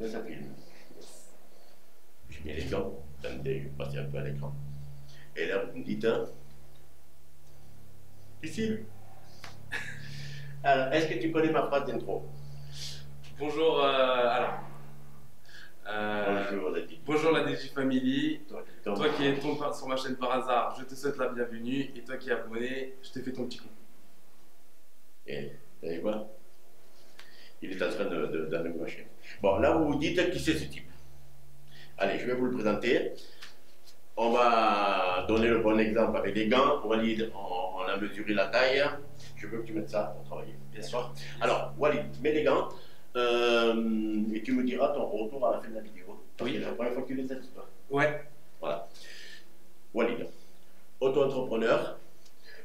là, ça filme. J'ai mis l'écran, attendez, je vais passer un peu à l'écran. Et là, vous me dites, ici. Alors, est-ce que tu connais ma phrase d'intro? Bonjour, Bonjour, la Digi. bonjour la DJ Family. Toi Toi qui es tombé sur ma chaîne par hasard, je te souhaite la bienvenue. Et toi qui es abonné, je te fais ton petit coup. Et vous savez quoi? Il est en train d'allumer ma chaîne. Bon, là, vous vous dites qui c'est ce type. Allez, je vais vous le présenter. On va donner le bon exemple avec les gants. Walid, on a mesuré la taille. Je veux que tu mettes ça pour travailler. Bien sûr. Alors, Walid, mets les gants. Et tu me diras ton retour à la fin de la vidéo. Parce Oui. que c'est la première fois que tu les testes, toi. Ouais, Voilà. Walid, auto-entrepreneur,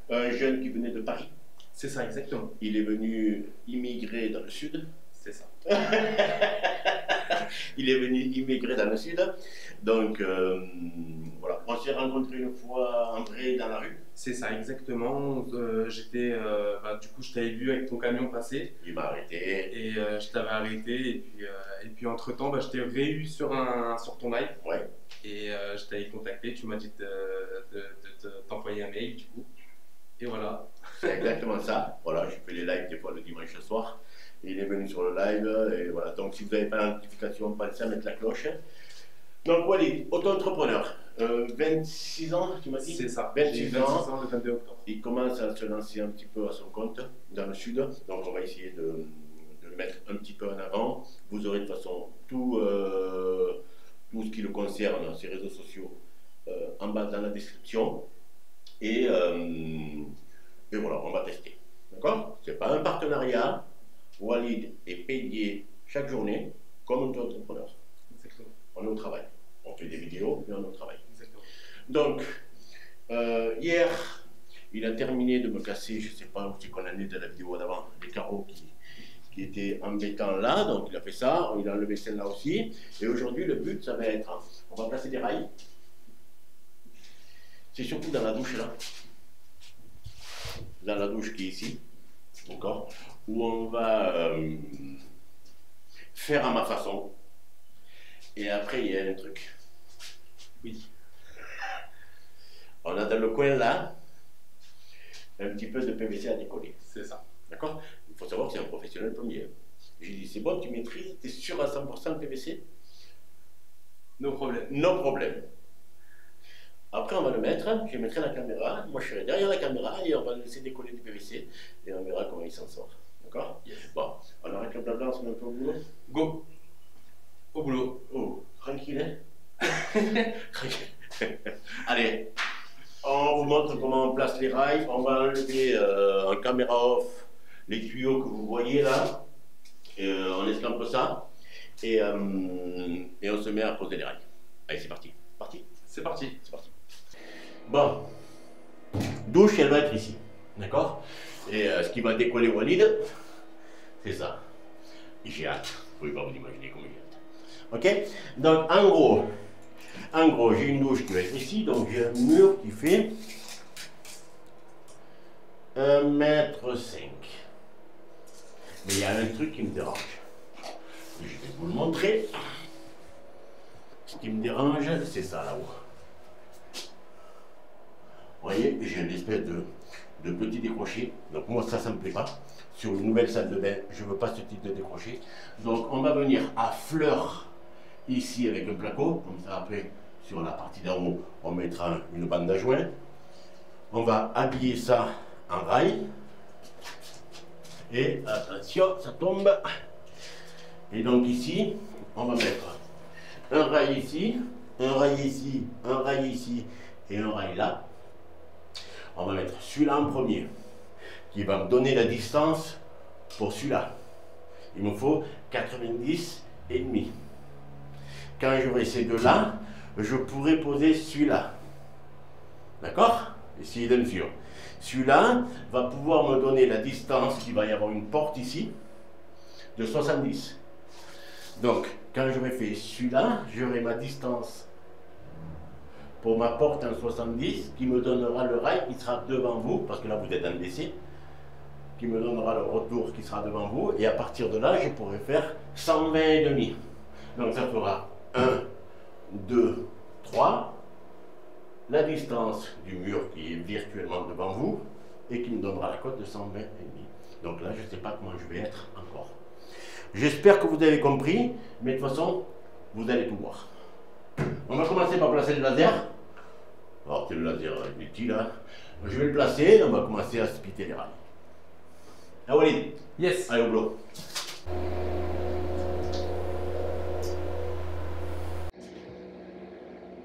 un jeune qui venait de Paris. c'est ça, exactement. Il est venu immigrer dans le sud. C'est ça. Il est venu immigrer dans le sud. Donc, voilà. On s'est rencontrés une fois en vrai dans la rue. C'est ça, exactement. Du coup, je t'avais vu avec ton camion passer Il m'a arrêté. et je t'avais arrêté. Et puis entre-temps, je t'ai réu sur ton live Ouais. et je t'avais contacté. Tu m'as dit de t'envoyer un mail, du coup. Et voilà. C'est exactement ça. Voilà, je fais les lives des fois le dimanche soir. Il est venu sur le live. Et voilà. Donc, si vous n'avez pas la notification, pensez à mettre la cloche. Donc, Walid, auto-entrepreneur. 26 ans, tu m'as dit? C'est ça. 26 J'ai 26 ans le 22 octobre. Il commence à se lancer un petit peu à son compte dans le sud, donc on va essayer de le mettre un petit peu en avant. Vous aurez de toute façon tout ce qui le concerne, ses réseaux sociaux, en bas dans la description. Et voilà, on va tester. D'accord? C'est pas un partenariat. Walid est payé chaque journée comme un entrepreneur. Exactement. On est au travail. On fait des vidéos, mais on est au travail. Exactement. Donc, hier, il a terminé de me casser, je ne sais pas où c'est qu'on en est de la vidéo d'avant, les carreaux qui étaient embêtants là, donc il a fait ça, il a enlevé celle-là aussi, et aujourd'hui le but ça va être, on va placer des rails, c'est surtout dans la douche là, dans la douche qui est ici, d'accord, où on va faire à ma façon, et après il y a un truc. Oui. On a dans le coin là, un petit peu de PVC à décoller. C'est ça. D'accord? Il faut savoir que c'est un professionnel premier. J'ai dit, c'est bon, tu maîtrises, tu es sûr à 100% le PVC? No problème. No problème. Après, on va le mettre, je mettrai la caméra, moi je serai derrière la caméra et on va le laisser décoller du PVC et on verra comment il s'en sort. D'accord? Yes. Bon, on arrête le blabla, on se met un peu au boulot. Go. Au boulot. Oh, tranquille, hein? Tranquille. Allez, on vous montre comment on place les rails. On va enlever en caméra off les tuyaux que vous voyez là. On escampe ça et on se met à poser les rails. Allez, c'est parti. Parti. C'est parti. C'est parti. Bon, douche, elle va être ici. D'accord? Et ce qui va décoller Walid, c'est ça. J'ai hâte. Vous pouvez pas vous imaginer comment j'ai hâte. Ok? Donc, en gros, j'ai une douche qui va être ici. Donc, j'ai un mur qui fait 1,5 m. Mais il y a un truc qui me dérange. Je vais vous le montrer. Ce qui me dérange, c'est ça là-haut. Vous voyez, j'ai une espèce de petit décroché. Donc moi, ça ne me plaît pas. Sur une nouvelle salle de bain, je ne veux pas ce type de décroché. Donc on va venir à fleur ici avec un placo. Comme ça, après, sur la partie d'en haut, on mettra une bande à joint. On va habiller ça en rail. Et attention, ça tombe. Et donc ici, on va mettre un rail ici, un rail ici, un rail ici et un rail là. On va mettre celui-là en premier, qui va me donner la distance pour celui-là. Il me faut 90,5. Quand j'aurai ces deux-là, je pourrai poser celui-là. D'accord? Ici, de mesure. Celui-là va pouvoir me donner la distance, il va y avoir une porte ici, de 70. Donc, quand j'aurai fait celui-là, j'aurai ma distance pour ma porte en 70, qui me donnera le rail qui sera devant vous, parce que là vous êtes en DC, qui me donnera le retour qui sera devant vous, et à partir de là, je pourrai faire 120,5. Donc ça fera 1, 2, 3. La distance du mur qui est virtuellement devant vous et qui me donnera la cote de 120 et demi. Donc là, je ne sais pas comment je vais être encore. J'espère que vous avez compris, mais de toute façon, vous allez tout voir. On va commencer par placer le laser. Alors, c'est le laser petit là. Je vais le placer et on va commencer à splitter les rails. Ah, Walid. Yes. Allez au boulot.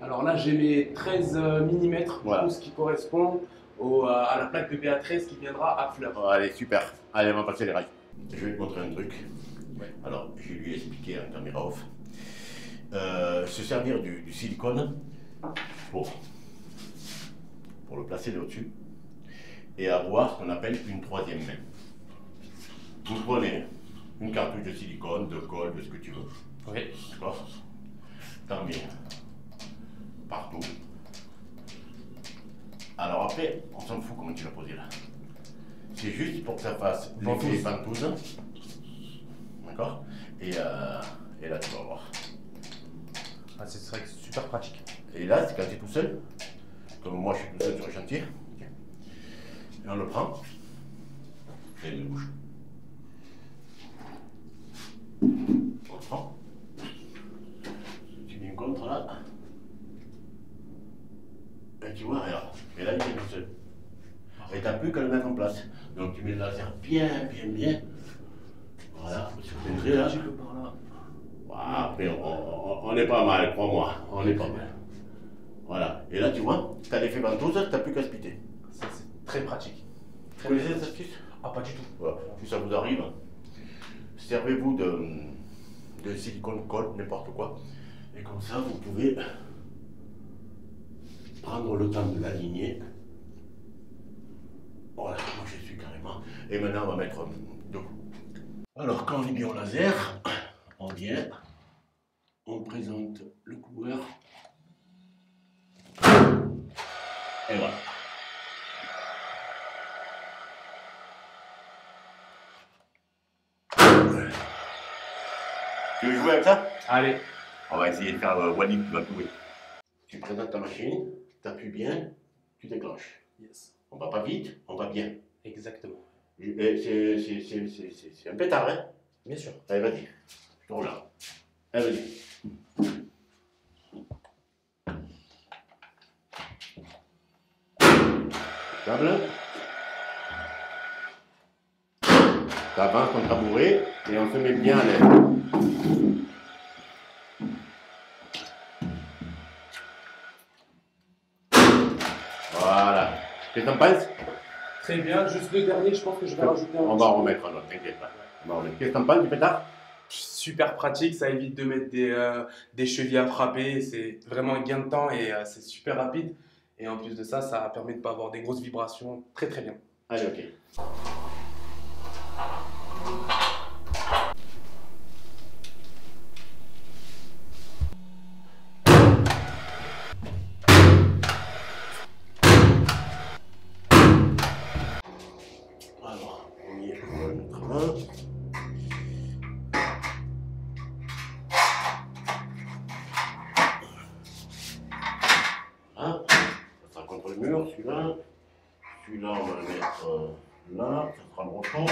Alors là, j'ai mes 13 mm, Voilà. ce qui correspond à la plaque de BA13 qui viendra à fleur. Oh, allez, super. Allez, on va passer les rails. Je vais te montrer un truc. Alors, je lui ai expliqué en caméra off. Se servir du silicone pour le placer là-dessus et avoir ce qu'on appelle une troisième main. Vous prenez une cartouche de silicone, de colle, de ce que tu veux. Oui. D'accord? T'en mets partout. Alors après, on s'en fout comment tu l'as posé là. C'est juste pour que ça fasse l'effet ventouse. D'accord? Et là, tu vas voir. Ah, c'est vrai que c'est super pratique. Et là, c'est quand tu es tout seul. Comme moi, je suis tout seul sur le chantier. Et on le prend. Et il me bouge. On le prend. Tu mets une contre là. Et tu vois, regarde. Et là, il est tout seul. Et tu n'as plus qu'à le mettre en place. Donc tu mets le laser bien. Voilà, sur l'entrée là. Voilà, après, on est pas mal, crois-moi. On est pas mal. Voilà. Et là, tu vois, tu as l'effet ventouse, tu n'as plus qu'à splitter. C'est très pratique. Vous connaissez cette astuce? Ah, pas du tout. Voilà. Si ça vous arrive, servez-vous de silicone colle, n'importe quoi. Et comme ça, vous pouvez prendre le temps de l'aligner. Voilà, moi je suis carrément. Et maintenant, on va mettre deux coups. Alors, quand on est bien au laser, on vient, on présente le couleur. Et voilà. Tu veux jouer avec ça? Allez. On va essayer de faire Walid qui va jouer. Tu présentes ta machine, tu appuies bien, tu déclenches. Yes. On va pas vite, on va bien. Exactement. C'est un pétard, hein? Bien sûr. Allez, vas-y. Je te regarde. Allez, vas-y. Câble. T'avances ton tabouret et on se met bien à l'aise. Voilà. Qu'est-ce que t'en penses? Très bien. Juste le dernier, je pense que je vais rajouter un. On va en remettre un autre, t'inquiète pas. Qu'est-ce que t'en penses du pétard? Super pratique, ça évite de mettre des chevilles à frapper. C'est vraiment un gain de temps et c'est super rapide. Et en plus de ça, ça permet de ne pas avoir des grosses vibrations. Très très bien. Allez, ok. Alors, on y est, on va mettre un. Voilà, ça sera contre le mur, celui-là. Celui-là, on va le mettre là, ça sera le retour.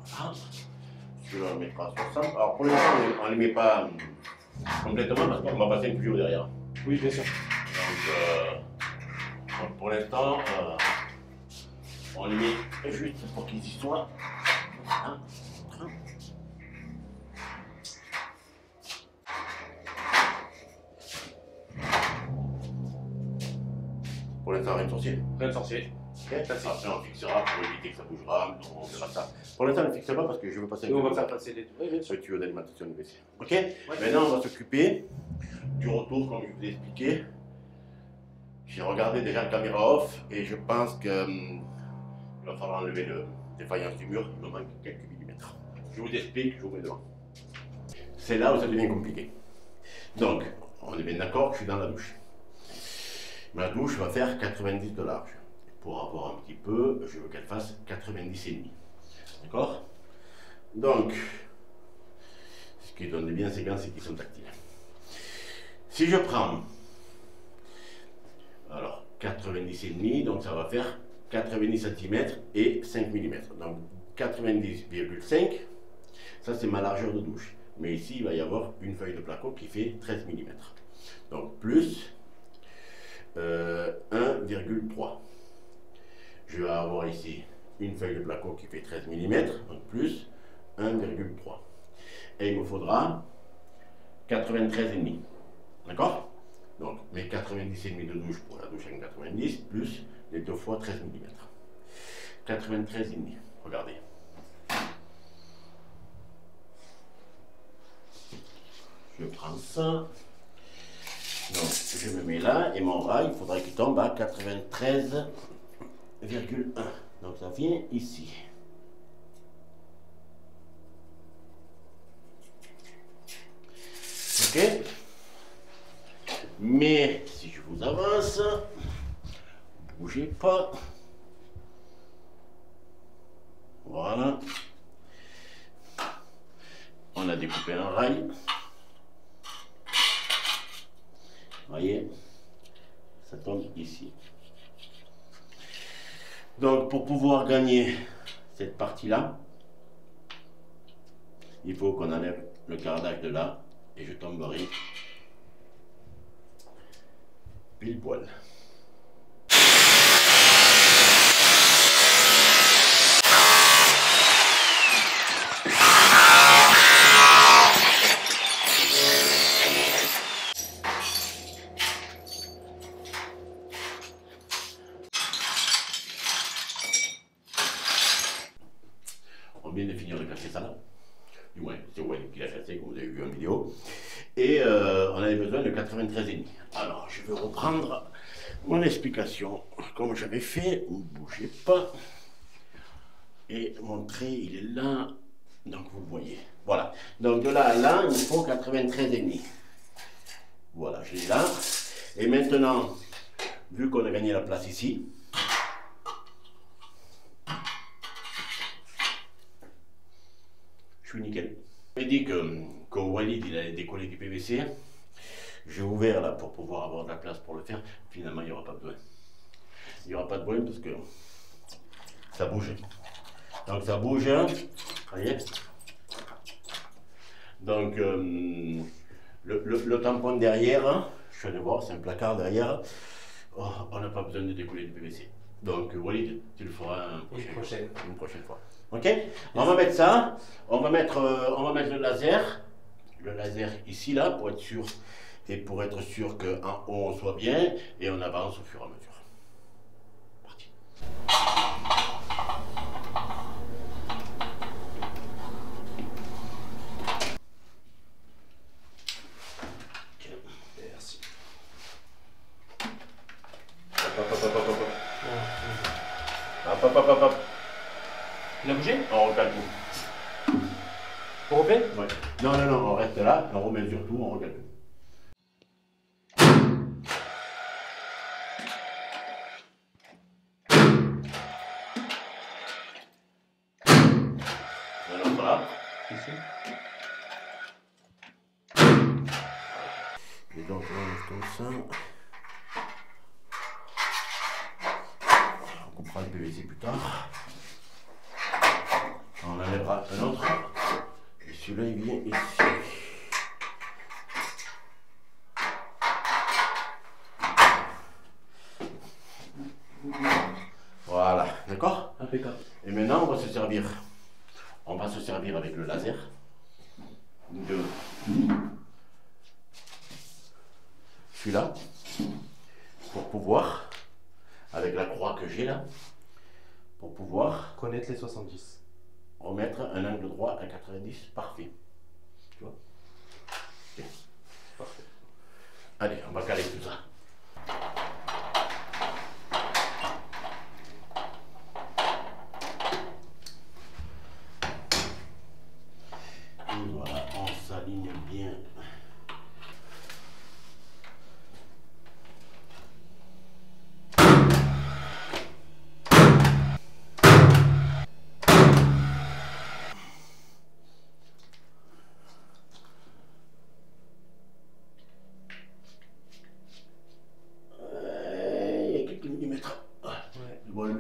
Voilà. Celui-là, on le mettra à 60. Alors, pour l'instant, on ne les met pas complètement parce qu'on va passer une tuyau derrière. Oui, bien sûr. Donc pour l'instant, on les met juste pour qu'ils y soient. Voilà. Pour l'instant, rien de sorcier. Rien de sorcier. Okay. Après, on fixera pour éviter que ça bougera. On verra ça. Pour l'instant, on ne fixe pas parce que je veux passer Nous, on va faire passer les deux. ce tuyau d'alimentation de WC. Ok. Maintenant, on va s'occuper du retour, comme je vous ai expliqué. J'ai regardé déjà la caméra off et je pense qu'il va falloir enlever les faïences du mur. Il me manque quelques millimètres. Je vous explique, je vous mets devant. C'est là où ça devient compliqué. Donc, on est bien d'accord que je suis dans la douche. Ma douche va faire 90 de large. pour avoir un petit peu, je veux qu'elle fasse 90,5. D'accord? Donc, ce qui donne bien ces gants, c'est qu'ils sont tactiles. Si je prends, alors 90,5, donc ça va faire 90 cm et 5 mm. Donc 90,5, ça c'est ma largeur de douche. Mais ici, il va y avoir une feuille de placo qui fait 13 mm. Donc plus 1,3. Je vais avoir ici une feuille de placo qui fait 13 mm, donc plus 1,3. Et il me faudra 93,5. D'accord? Donc mes 90,5 de douche pour la douche en 90, plus les 2 fois 13 mm. 93,5. Regardez. Je prends ça. Donc je me mets là et mon rail, il faudrait qu'il tombe à 93,1. Donc ça vient ici. Ok? Mais si je vous avance, bougez pas. Voilà. On a découpé un rail. Voyez, ça tombe ici. Donc pour pouvoir gagner cette partie-là, il faut qu'on enlève le cardage de là et je tomberai pile poil. On vient de finir de casser ça là. Du moins, c'est Wally qui l'a cassé, comme vous avez vu en vidéo. Et on avait besoin de 93,5. Alors, je vais reprendre mon explication comme j'avais fait. Ne bougez pas. Et mon trait, il est là. Donc, vous le voyez. Voilà. Donc, de là à là, il me faut 93,5. Voilà, je l'ai là. Et maintenant, vu qu'on a gagné la place ici, je suis nickel. Je dit que quand Walid il allait décoller du PVC, j'ai ouvert là pour pouvoir avoir de la place pour le faire. Finalement, il n'y aura pas besoin. Il n'y aura pas de besoin parce que ça bouge. Donc ça bouge, voyez. Donc le tampon derrière, je suis allé voir, c'est un placard derrière. Oh, on n'a pas besoin de décoller du PVC. Donc Walid, tu le feras une prochaine fois. Ok? On va mettre ça, on va mettre le laser ici là pour être sûr et pour être sûr qu'en haut on soit bien et on avance au fur et à mesure. Parti. Merci. Hop. Il a bougé? On recale tout. On refait? Ouais. Non, on reste là, on remet sur tout, on recale tout. Un autre là. Ici. Et donc on laisse comme ça. On coupera le PVC plus tard. On enlèvera un autre. Et celui-là, il vient ici. Voilà, d'accord? Impeccable. Et maintenant, on va se servir avec le laser de celui-là pour pouvoir, avec la croix que j'ai là, pour pouvoir Connaître les 70. remettre un angle droit à 90, parfait. Tu vois? Okay. Parfait. Allez, on va caler tout ça. Et voilà, on s'aligne bien.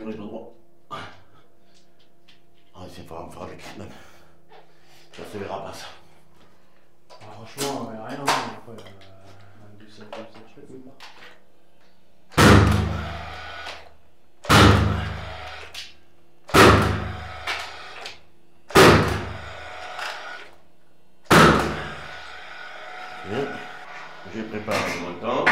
pour être droit. Ah, c'est pas encore avec même. Ça se verra pas ça. Ah, franchement, il n'y a rien. Après, du sel, je fais pas. Bien. Je prépare mon temps.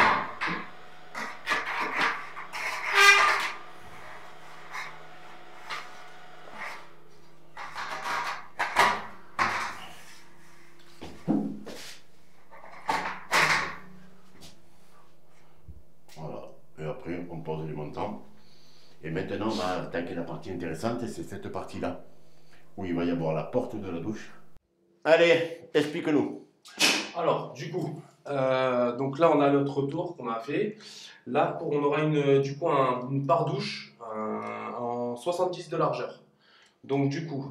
Voilà. Et après, on pose les montants. Et maintenant, on va attaquer la partie intéressante, et c'est cette partie-là, où il va y avoir la porte de la douche. Allez, explique-nous. Alors, du coup, donc là, on a notre tour qu'on a fait. Là, on aura du coup une part-douche en 70 de largeur. Donc, du coup,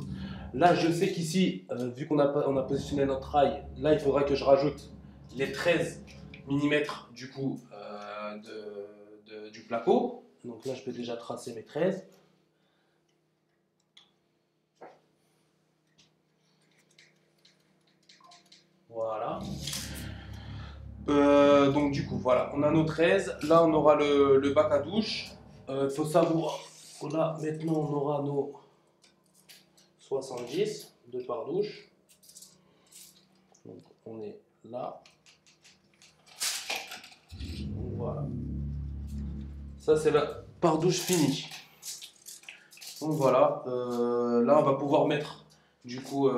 là, je sais qu'ici, vu on a positionné notre rail, là, il faudra que je rajoute les 13 mm du coup du placo. Donc là, je peux déjà tracer mes 13. Voilà. Donc du coup, voilà, on a nos 13. Là, on aura le bac à douche. Faut savoir que là, maintenant, on aura nos 70 de par douche. Donc, on est là. Donc, voilà. Ça, c'est la par douche finie. Donc voilà. Là, on va pouvoir mettre, du coup,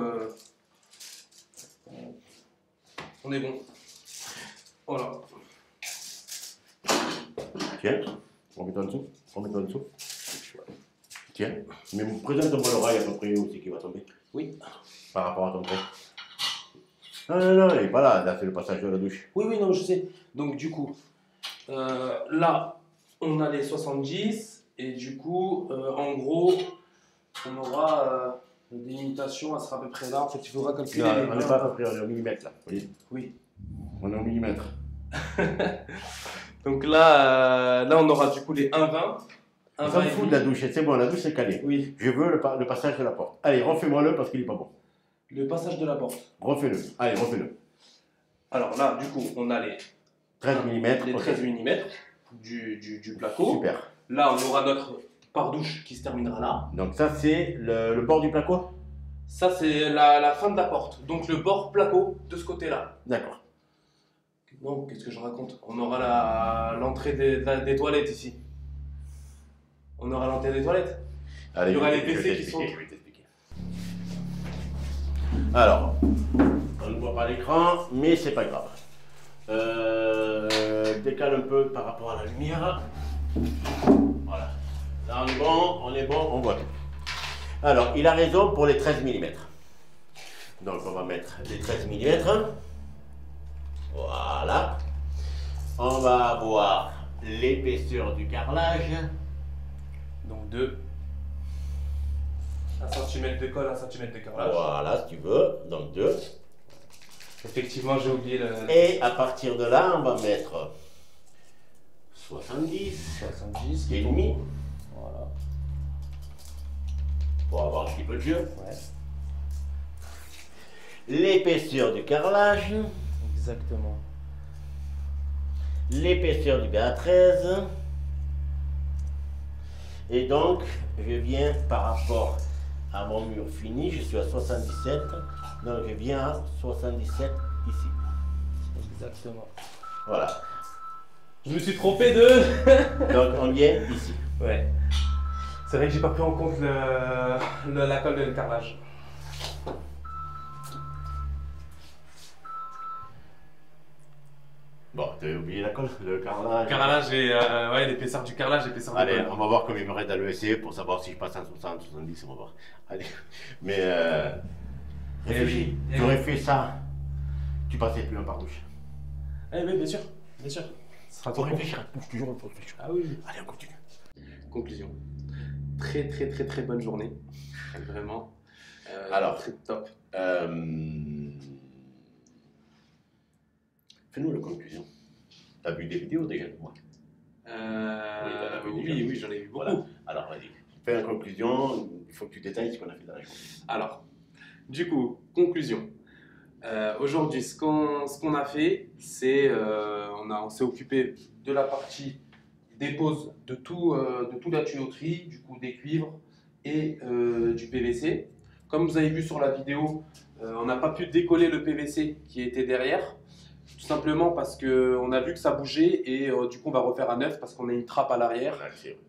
on est bon. Voilà. Tiens, remets-toi en dessous. Remets-toi en dessous. Tiens, mais présente-moi le rail à peu près où c'est qui va tomber. Oui. Par rapport à ton trait. Non, non, non, il n'est pas là. Là, c'est le passage de la douche. Oui, oui, non, je sais. Donc du coup, là, on a les 70 et du coup, en gros, on aura la délimitation, elle sera à peu près là. En fait, il faudra calculer Non, les on n'est pas à peu près, on est au millimètre là. Vous voyez, Oui. on est au millimètre. Donc là, là, on aura du coup les 1,20. On s'en fout de la douche, c'est bon, la douche c'est calé. Oui. Je veux le passage de la porte. Allez, refais-moi-le parce qu'il n'est pas bon. Le passage de la porte. Refais-le. Allez, refais-le. Alors là, du coup, on a les 13 mm. les 13 mm du placo. Super. Là, on aura notre pare-douche qui se terminera là. Donc ça, c'est le bord du placo. Ça, c'est la fin de la porte. Donc le bord placo de ce côté-là. D'accord. Non, qu'est-ce que je raconte? On aura l'entrée des toilettes ici. On aura l'entrée des toilettes. Allez, Il y aura je les vais WC qui sont. t'expliquer, je vais t'expliquer. Alors, on ne voit pas l'écran, mais c'est pas grave. Décale un peu par rapport à la lumière. Voilà. Là, on est bon, on voit tout. Alors, il a raison pour les 13 mm. Donc, on va mettre les 13 mm. Voilà. On va avoir l'épaisseur du carrelage. Donc 2. 1 cm de colle, 1 cm de carrelage. Voilà, si tu veux. Donc 2. Effectivement, j'ai oublié le. Et à partir de là, on va mettre 70. 70 et demi. Voilà. Pour avoir un petit peu de jeu. Ouais. L'épaisseur du carrelage. Exactement. L'épaisseur du BA13. Et donc, je viens par rapport à mon mur fini, je suis à 77. Donc, je viens à 77 ici. Exactement. Voilà. Je me suis trompé de. Donc, on vient ici. Ouais. C'est vrai que j'ai pas pris en compte la colle de carrelage. Bon, tu as oublié la colle, le carrelage. Le carrelage et ouais, l'épaisseur du carrelage, l'épaisseur du Allez, colle. on va voir combien il me reste à l'ESC pour savoir si je passe en 60, 70, on va voir. Allez, mais réfléchis, Eh oui. tu aurais fait ça, tu passais plus un par-douche. Eh oui, bien sûr, bien sûr. Ce sera Faut trop réfléchir, toujours faut réfléchir. Ah oui. Allez, on continue. Conclusion. Très très très très bonne journée. Vraiment. Alors. Très top. Fais-nous la conclusion. T'as vu des vidéos déjà de moi? Oui, j'en ai vu beaucoup. Voilà. Alors, vas-y. Fais une conclusion. Il faut que tu détailles ce qu'on a fait dans la journée. Alors, du coup, conclusion. Aujourd'hui, ce qu'on a fait, c'est on s'est occupé de la partie dépose de toute la tuyauterie, du coup des cuivres et du PVC. Comme vous avez vu sur la vidéo, on n'a pas pu décoller le PVC qui était derrière, tout simplement parce qu'on a vu que ça bougeait et du coup on va refaire à neuf parce qu'on a une trappe à l'arrière.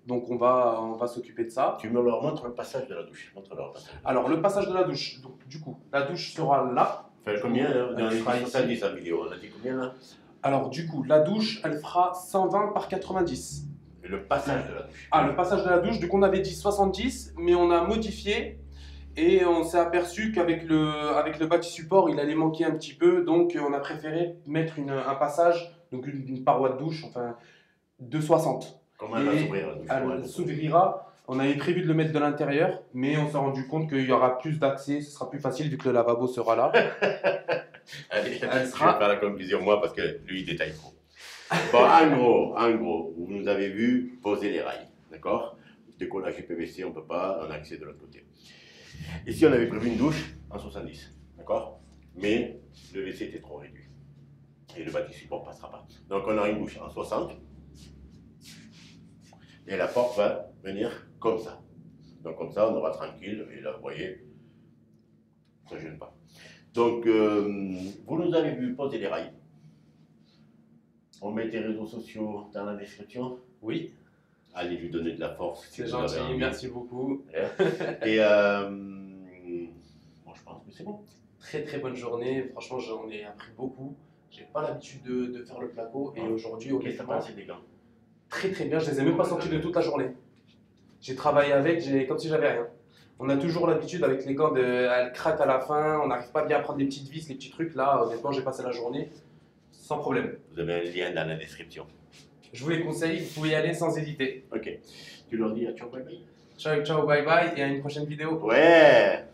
Donc on va s'occuper de ça. Tu me leur montres le passage de la douche. Montre-leur le passage. Alors le passage de la douche, donc du coup la douche sera là. Fait combien là, dans les fera 70 la vidéo? On a dit combien là? Alors du coup la douche elle fera 120 par 90. Et le passage de la douche. Ah, le passage de la douche, du coup on avait dit 70, mais on a modifié et on s'est aperçu qu'avec le bâti support il allait manquer un petit peu, donc on a préféré mettre un passage, donc une paroi de douche, enfin de 60. Comment elle va s'ouvrir la douche? Elle s'ouvrira. On avait prévu de le mettre de l'intérieur, mais on s'est rendu compte qu'il y aura plus d'accès, ce sera plus facile vu que le lavabo sera là. Allez, Elle je sera- vais faire la conclusion moi parce que lui il détaille trop. Bon, en gros, vous nous avez vu poser les rails, d'accord? Décollage du PVC, on ne peut pas, on a accès de l'autre côté. Ici, on avait prévu une douche en 70, d'accord? Mais le WC était trop réduit. Et le bâti support ne passera pas. Donc, on a une douche en 60. Et la porte va venir comme ça. Donc, comme ça, on aura tranquille. Et là, vous voyez, ça ne gêne pas. Donc, vous nous avez vu poser les rails. On met tes réseaux sociaux dans la description. Oui, Allez lui donner de la force. c'est vous avez gentil, envie. merci beaucoup. Et bon, je pense que c'est bon. Très très bonne journée, franchement j'en ai appris beaucoup. J'ai pas l'habitude de faire le placo et aujourd'hui Qu'est-ce que tu as honnêtement pensé des gants? très très bien, je les ai même pas sentis de toute la journée. J'ai travaillé avec, comme si j'avais rien. On a toujours l'habitude avec les gants elles craquent à la fin, on n'arrive pas bien à prendre les petites vis, les petits trucs. Là honnêtement j'ai passé la journée sans problème. Vous avez un lien dans la description. Je vous les conseille, vous pouvez y aller sans hésiter. Ok. Tu leur dis à ciao, bye bye. Ciao ciao bye bye et à une prochaine vidéo. Ouais.